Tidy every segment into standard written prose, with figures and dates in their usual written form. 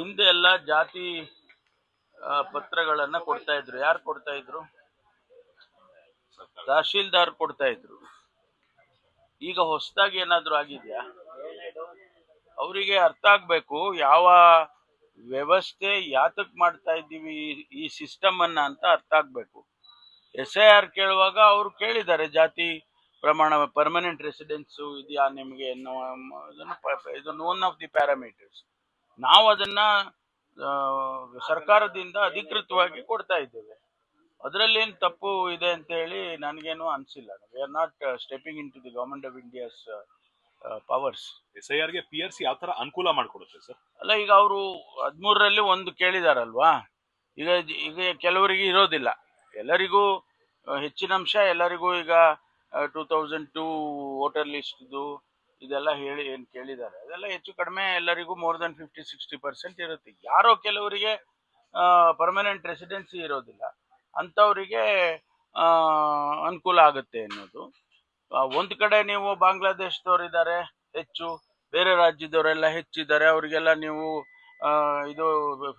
ಹಿಂದೆ ಎಲ್ಲ ಜಾತಿ ಪತ್ರಗಳನ್ನ ಕೊಡ್ತಾ ಇದ್ರು. ಯಾರು ಕೊಡ್ತಾ ಇದ್ರು? ತಹಶೀಲ್ದಾರ್ ಕೊಡ್ತಾ ಇದ್ರು. ಈಗ ಹೊಸದಾಗಿ ಏನಾದ್ರು ಆಗಿದ್ಯಾ? ಅವರಿಗೆ ಅರ್ಥ ಆಗ್ಬೇಕು ಯಾವ ವ್ಯವಸ್ಥೆ ಯಾತಕ್ ಮಾಡ್ತಾ ಇದ್ದೀವಿ ಈ ಸಿಸ್ಟಮ್ ಅನ್ನ ಅಂತ ಅರ್ಥ ಆಗ್ಬೇಕು. SIR ಕೇಳುವಾಗ ಅವ್ರು ಕೇಳಿದ್ದಾರೆ ಜಾತಿ ಪ್ರಮಾಣ, ಪರ್ಮನೆಂಟ್ ರೆಸಿಡೆನ್ಸ್ ಇದೆಯಾ ನಿಮಗೆ, ಇದು ಒನ್ ಆಫ್ ದಿ ಪ್ಯಾರಾಮೀಟರ್ಸ್. ನಾವು ಅದನ್ನ ಸರ್ಕಾರದಿಂದ ಅಧಿಕೃತವಾಗಿ ಕೊಡ್ತಾ ಇದ್ದೇವೆ. ಅದರಲ್ಲಿ ಏನು ತಪ್ಪು ಇದೆ ಅಂತ ಹೇಳಿ ನನಗೇನು ಅನ್ಸಿಲ್ಲ. We are not stepping in to the government of India's powers. SIR ಗೆ PRC ಯಾವ ತರ ಅನುಕೂಲ ಮಾಡಿಕೊಡುತ್ತೆ ಸರ್? ಅಲ್ಲ, ಈಗ ಅವರು 13ರಲ್ಲಿ ಒಂದು ಕೇಳಿದಾರಲ್ವಾ, ಈಗ ಈಗ ಕೆಲವರಿಗೆ ಇರೋದಿಲ್ಲ, ಎಲ್ಲರಿಗೂ ಹೆಚ್ಚಿನ ಅಂಶ, ಎಲ್ಲರಿಗೂ ಈಗ 2002 ವೋಟರ್ ಲಿಸ್ಟ್ದು ಇದೆಲ್ಲ ಹೇಳಿ ಏನು ಕೇಳಿದ್ದಾರೆ, ಅದೆಲ್ಲ ಹೆಚ್ಚು ಕಡಿಮೆ ಎಲ್ಲರಿಗೂ ಮೋರ್ ದನ್ 50-60% ಇರುತ್ತೆ. ಯಾರೋ ಕೆಲವರಿಗೆ ಪರ್ಮನೆಂಟ್ ರೆಸಿಡೆನ್ಸಿ ಇರೋದಿಲ್ಲ, ಅಂಥವರಿಗೆ ಅನುಕೂಲ ಆಗುತ್ತೆ ಅನ್ನೋದು. ಒಂದು ಕಡೆ ನೀವು ಬಾಂಗ್ಲಾದೇಶದವ್ರಿದ್ದಾರೆ ಹೆಚ್ಚು, ಬೇರೆ ರಾಜ್ಯದವರೆಲ್ಲ ಹೆಚ್ಚಿದ್ದಾರೆ, ಅವರಿಗೆಲ್ಲ ನೀವು ಇದು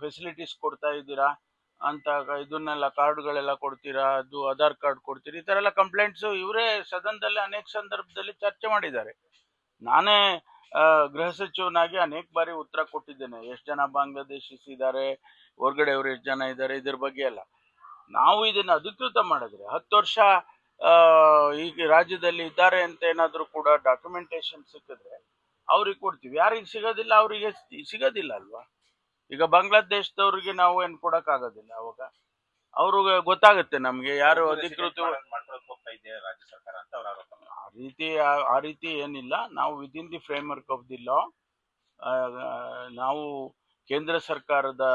ಫೆಸಿಲಿಟೀಸ್ ಕೊಡ್ತಾ ಇದ್ದೀರಾ ಅಂತ ಇದನ್ನೆಲ್ಲ ಕಾರ್ಡ್ಗಳೆಲ್ಲ ಕೊಡ್ತೀರಾ, ಅದು ಆಧಾರ್ ಕಾರ್ಡ್ ಕೊಡ್ತೀರಿ, ಈ ಥರ ಎಲ್ಲ ಕಂಪ್ಲೇಂಟ್ಸು ಇವರೇ ಸದನದಲ್ಲಿ ಅನೇಕ ಸಂದರ್ಭದಲ್ಲಿ ಚರ್ಚೆ ಮಾಡಿದ್ದಾರೆ. ನಾನೇ ಗೃಹ ಸಚಿವನಾಗಿ ಅನೇಕ ಬಾರಿ ಉತ್ತರ ಕೊಟ್ಟಿದ್ದೇನೆ. ಎಷ್ಟು ಜನ ಬಾಂಗ್ಲಾದೇಶೀಸ್ ಇದ್ದಾರೆ, ಹೊರಗಡೆಯವರು ಎಷ್ಟು ಜನ ಇದ್ದಾರೆ, ಇದ್ರ ಬಗ್ಗೆ ಎಲ್ಲ. ನಾವು ಇದನ್ನು ಅಧಿಕೃತ ಮಾಡಿದ್ರೆ 10 ವರ್ಷ ಈಗ ರಾಜ್ಯದಲ್ಲಿ ಇದ್ದಾರೆ ಅಂತ ಏನಾದರೂ ಕೂಡ ಡಾಕ್ಯುಮೆಂಟೇಶನ್ ಸಿಕ್ಕಿದ್ರೆ ಅವ್ರಿಗೆ ಕೊಡ್ತೀವಿ. ಯಾರಿಗೆ ಸಿಗೋದಿಲ್ಲ ಅವರಿಗೆ ಸಿಗೋದಿಲ್ಲ ಅಲ್ವಾ. ಈಗ ಬಾಂಗ್ಲಾದೇಶದವ್ರಿಗೆ ನಾವು ಏನು ಕೊಡೋಕ್ಕಾಗೋದಿಲ್ಲ. ಅವಾಗ ಅವ್ರಿಗೆ ಗೊತ್ತಾಗುತ್ತೆ ನಮಗೆ ಯಾರು ಅಧಿಕೃತ ರಾಜ್ಯ ಸರ್ಕಾರ ಅಂತ ಅವರ ಆರೋಪ. ಆ ರೀತಿ ಏನಿಲ್ಲ. ನಾವು within the framework of the law, ನಾವು ಕೇಂದ್ರ ಸರ್ಕಾರದ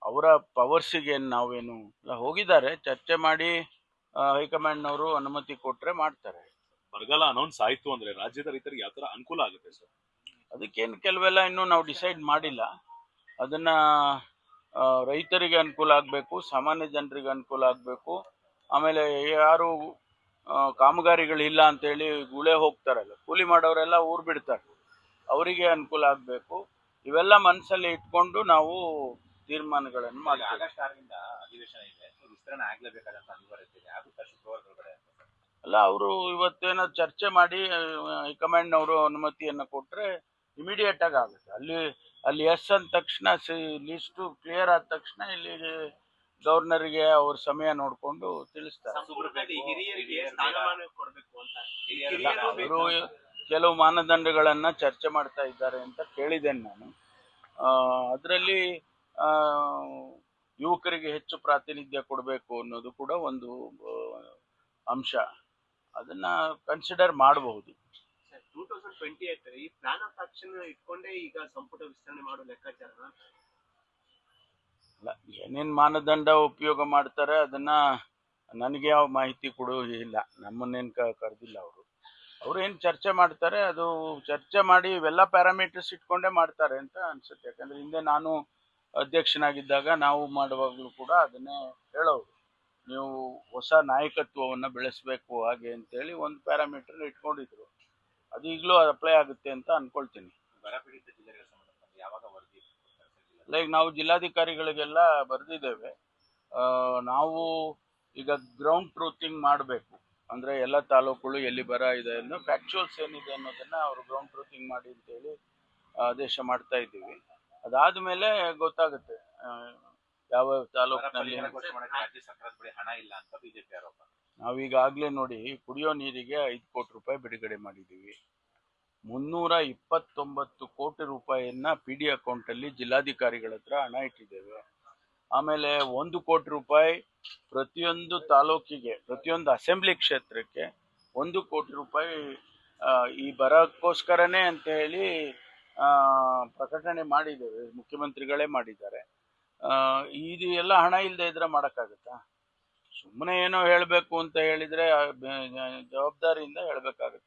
ಅವರ ಪವರ್ಸಿಗೆ ನಾವೇನು ಹೋಗಿದ್ದಾರೆ, ಚರ್ಚೆ ಮಾಡಿ ಹೈಕಮಾಂಡ್ನವರು ಅನುಮತಿ ಕೊಟ್ರೆ ಮಾಡ್ತಾರೆ. ಬರಗಾಲ ಅನೌನ್ಸ್ ಆಯ್ತು ಅಂದ್ರೆ ರಾಜ್ಯದ ರೈತರಿಗೆ ಯಾವ ತರ ಅನುಕೂಲ ಆಗುತ್ತೆ ಸರ್? ಅದಕ್ಕೇನು ಕೆಲವೆಲ್ಲ ಇನ್ನೂ ನಾವು ಡಿಸೈಡ್ ಮಾಡಿಲ್ಲ. ಅದನ್ನ ರೈತರಿಗೆ ಅನುಕೂಲ ಆಗಬೇಕು, ಸಾಮಾನ್ಯ ಜನರಿಗೆ ಅನುಕೂಲ ಆಗಬೇಕು. ಆಮೇಲೆ ಯಾರು ಕಾಮಗಾರಿಗಳಿಲ್ಲ ಅಂತೇಳಿ ಗುಳೆ ಹೋಗ್ತಾರಲ್ಲ, ಕೂಲಿ ಮಾಡೋರೆಲ್ಲ ಊರು ಬಿಡ್ತಾರೆ, ಅವರಿಗೆ ಅನುಕೂಲ ಆಗಬೇಕು. ಇವೆಲ್ಲ ಮನಸ್ಸಲ್ಲಿ ಇಟ್ಕೊಂಡು ನಾವು ತೀರ್ಮಾನಗಳನ್ನು ಮಾಡ್ತೀವಿ. ಅಲ್ಲ, ಅವರು ಇವತ್ತೇನೋ ಚರ್ಚೆ ಮಾಡಿ ಹೈಕಮಾಂಡ್ನವರು ಅನುಮತಿಯನ್ನು ಕೊಟ್ಟರೆ ಇಮಿಡಿಯೇಟ್ ಆಗಿ ಆಗುತ್ತೆ. ಅಲ್ಲಿ ಎಸ್ ಅಂದ ತಕ್ಷಣ ಲಿಸ್ಟು ಕ್ಲಿಯರ್ ಆದ ತಕ್ಷಣ ಇಲ್ಲಿ ಗವರ್ನರ್ಗೆ ಅವ್ರ ಸಮಯ ನೋಡಿಕೊಂಡು ತಿಳಿಸ್ತಾರೆ. ಅವರು ಕೆಲವು ಮಾನದಂಡಗಳನ್ನು ಚರ್ಚೆ ಮಾಡ್ತಾ ಇದ್ದಾರೆ ಅಂತ ಕೇಳಿದ್ದೇನೆ ನಾನು. ಅದರಲ್ಲಿ ಯುವಕರಿಗೆ ಹೆಚ್ಚು ಪ್ರಾತಿನಿಧ್ಯ ಕೊಡಬೇಕು ಅನ್ನೋದು ಕೂಡ ಒಂದು ಅಂಶ. ಅದನ್ನ ಕನ್ಸಿಡರ್ ಮಾಡಬಹುದು. 2028 ಈ ಪ್ಲಾನ್ ಆಫ್ ಆಕ್ಷನ್ ಇಟ್ಕೊಂಡೇ ಈಗ ಸಂಪುಟ ವಿಸ್ತರಣೆ ಮಾಡೋ ಲೆಕ್ಕಾಚಾರ ಅಲ್ಲ, ಏನೇನು ಮಾನದಂಡ ಉಪಯೋಗ ಮಾಡ್ತಾರೆ ಅದನ್ನ ನನಗೆ ಯಾವ ಮಾಹಿತಿ ಕೊಡುವುದಿಲ್ಲ. ನಮ್ಮನ್ನೇನು ಕರೆದಿಲ್ಲ ಅವರು ಏನು ಚರ್ಚೆ ಮಾಡ್ತಾರೆ, ಅದು ಚರ್ಚೆ ಮಾಡಿ ಇವೆಲ್ಲ ಪ್ಯಾರಾಮೀಟರ್ಸ್ ಇಟ್ಕೊಂಡೇ ಮಾಡ್ತಾರೆ ಅಂತ ಅನ್ಸುತ್ತೆ. ಯಾಕಂದ್ರೆ ಹಿಂದೆ ನಾನು ಅಧ್ಯಕ್ಷನಾಗಿದ್ದಾಗ ನಾವು ಮಾಡುವಾಗಲೂ ಕೂಡ ಅದನ್ನೇ ಹೇಳೋರು, ನೀವು ಹೊಸ ನಾಯಕತ್ವವನ್ನು ಬೆಳೆಸಬೇಕು ಹಾಗೆ ಅಂತೇಳಿ ಒಂದು ಪ್ಯಾರಾಮೀಟರ್ ಇಟ್ಕೊಂಡಿದ್ರು. ಅದು ಈಗಲೂ ಅಪ್ಲೈ ಆಗುತ್ತೆ ಅಂತ ಅನ್ಕೊಳ್ತೀನಿ. ಲೈಕ್ ನಾವು ಜಿಲ್ಲಾಧಿಕಾರಿಗಳಿಗೆಲ್ಲ ಬರೆದಿದ್ದೇವೆ. ನಾವು ಈಗ ಗ್ರೌಂಡ್ ಟ್ರೂತಿಂಗ್ ಮಾಡಬೇಕು, ಅಂದರೆ ಎಲ್ಲ ತಾಲೂಕುಗಳು ಎಲ್ಲಿ ಬರ ಇದೆ ಅನ್ನೋ ಫ್ಯಾಕ್ಚುಯಲ್ಸ್ ಏನಿದೆ ಅನ್ನೋದನ್ನು ಅವರು ಗ್ರೌಂಡ್ ಟ್ರೂತಿಂಗ್ ಮಾಡಿ ಅಂತೇಳಿ ಆದೇಶ ಮಾಡ್ತಾ ಇದ್ದೀವಿ. ಅದಾದಮೇಲೆ ಗೊತ್ತಾಗುತ್ತೆ ಯಾವ ತಾಲೂಕಿನಲ್ಲಿ. ನಾವೀಗಾಗಲೇ ನೋಡಿ ಕುಡಿಯೋ ನೀರಿಗೆ 5 ಕೋಟಿ ರೂಪಾಯಿ ಬಿಡುಗಡೆ ಮಾಡಿದ್ದೀವಿ. 329 ಕೋಟಿ ರೂಪಾಯಿಯನ್ನ PD ಅಕೌಂಟಲ್ಲಿ ಜಿಲ್ಲಾಧಿಕಾರಿಗಳ ಹತ್ರ ಹಣ ಇಟ್ಟಿದ್ದೇವೆ. ಆಮೇಲೆ 1 ಕೋಟಿ ರೂಪಾಯಿ ಪ್ರತಿಯೊಂದು ತಾಲೂಕಿಗೆ, ಪ್ರತಿಯೊಂದು ಅಸೆಂಬ್ಲಿ ಕ್ಷೇತ್ರಕ್ಕೆ 1 ಕೋಟಿ ರೂಪಾಯಿ ಈ ಬರಕ್ಕೋಸ್ಕರನೇ ಅಂತ ಹೇಳಿ ಪ್ರಕಟಣೆ ಮಾಡಿದ್ದೇವೆ. ಮುಖ್ಯಮಂತ್ರಿಗಳೇ ಮಾಡಿದ್ದಾರೆ. ಇದು ಎಲ್ಲ ಹಣ ಇಲ್ಲದೆ ಇದ್ರೆ ಮಾಡೋಕ್ಕಾಗತ್ತಾ? ಸುಮ್ಮನೆ ಏನೋ ಹೇಳಬೇಕು ಅಂತ ಹೇಳಿದರೆ ಜವಾಬ್ದಾರಿಯಿಂದ ಹೇಳಬೇಕಾಗುತ್ತೆ.